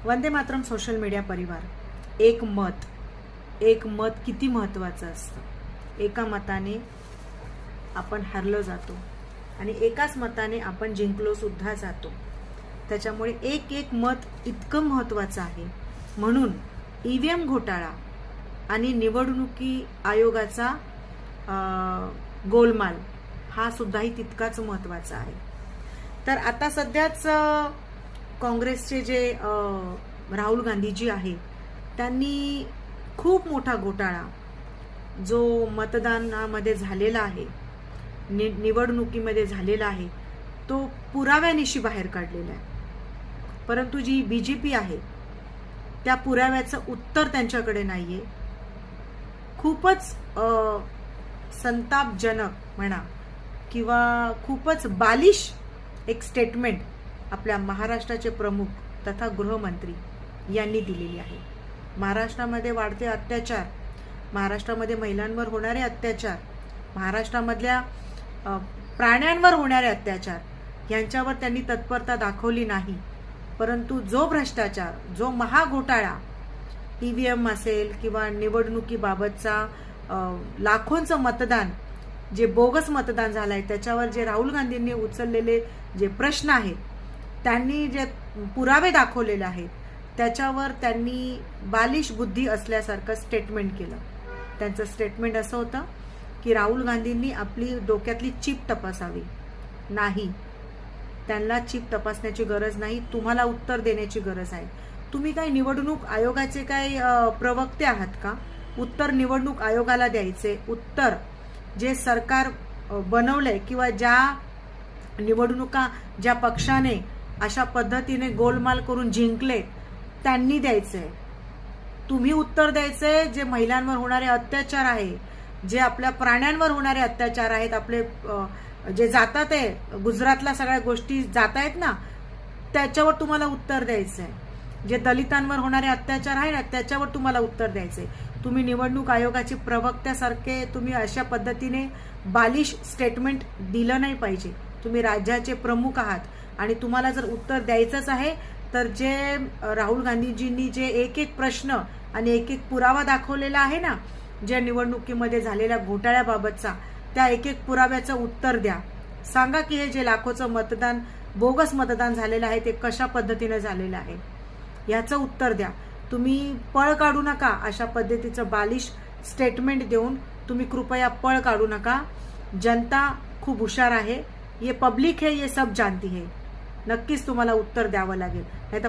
Vande Mataram social media परिवार, एक मत किती महत्त्वाचं असतं। एका मताने आपण हरलो जातो आणि एकाच मताने आपण जिंकलो सुद्धा जातो। त्याच्यामुळे एक मत इतकं महत्त्वाचं आहे। म्हणून ईव्हीएम घोटाळा आणि निवडणुकी आयोगाचा गोलमाल हा सुद्धाही तितकाच महत्त्वाचा आहे। तर आता सध्याच काँग्रेसचे जे राहुल गांधीजी आहे त्यांनी खूप मोठा घोटाळा जो मतदानामध्ये झालेला आहे, निवडणुकीमध्ये झालेला आहे, तो पुराव्यानिशी बाहेर काढलेला आहे। परंतु जी बीजेपी आहे त्या पुराव्याचं उत्तर त्यांच्याकडे नाहीये। खूपच संतापजनक म्हणा किंवा खूपच बालिश एक स्टेटमेंट आपल्या महाराष्ट्राचे प्रमुख तथा गृहमंत्री यांनी दिलेली आहे। महाराष्ट्रामध्ये वाढते अत्याचार, महाराष्ट्रामध्ये महिलांवर होणारे अत्याचार, महाराष्ट्रामधल्या प्राण्यांवर होणारे अत्याचार यांच्यावर त्यांनी तत्परता दाखवली नाही। परंतु जो भ्रष्टाचार, जो महाघोटाळा ईव्हीएम असेल किंवा निवडणुकीबाबतचा लाखोंचं मतदान जे बोगस मतदान झालंय त्याच्यावर जे राहुल गांधींनी उचललेले जे प्रश्न आहेत, त्यांनी जे पुरावे दाखवलेले आहेत त्याच्यावर त्यांनी बालिश बुद्धी असल्यासारखं स्टेटमेंट केलं। त्यांचं स्टेटमेंट असं होतं की राहुल गांधींनी आपली डोक्यातली चीप तपासावी। नाही, त्यांना चीप तपासण्याची गरज नाही, तुम्हाला उत्तर देण्याची गरज आहे। तुम्ही काय निवडणूक आयोगाचे काय प्रवक्ते आहात का? उत्तर निवडणूक आयोगाला द्यायचे। उत्तर जे सरकार बनवलंय किंवा ज्या निवडणुका ज्या पक्षाने अशा पद्धतीने गोलमाल करून जिंकले त्यांनी द्यायचंय। तुम्ही उत्तर द्यायचंय जे महिलांवर होणारे अत्याचार आहे, जे आपल्या प्राण्यांवर होणारे अत्याचार आहेत, आपले जे जातात आहे गुजरातला सगळ्या गोष्टी जात आहेत ना, त्याच्यावर तुम्हाला उत्तर द्यायचंय। जे दलितांवर होणारे अत्याचार आहे ना त्याच्यावर तुम्हाला उत्तर द्यायचंय। तुम्ही निवडणूक आयोगाचे प्रवक्त्यासारखे तुम्ही अशा पद्धतीने बालिश स्टेटमेंट दिलं नाही पाहिजे। तुम्ही राज्याचे प्रमुख आहात आणि तुम्हाला जर उत्तर द्यायचंच आहे तर जे राहुल गांधीजींनी जे एक प्रश्न आणि एक पुरावा दाखवलेला आहे ना, ज्या निवडणुकीमध्ये झालेल्या घोटाळ्याबाबतचा, त्या एक पुराव्याचं उत्तर द्या। सांगा की हे जे लाखोचं मतदान, बोगस मतदान झालेलं आहे ते कशा पद्धतीने झालेलं आहे, याचं उत्तर द्या। तुम्ही पळ काढू नका, अशा पद्धतीचं बालिश स्टेटमेंट देऊन तुम्ही कृपया पळ काढू नका। जनता खूप हुशार आहे, ये पब्लिक है, ये सब जानती है। नक्कीच तुम्हाला उत्तर द्यावं लागेल।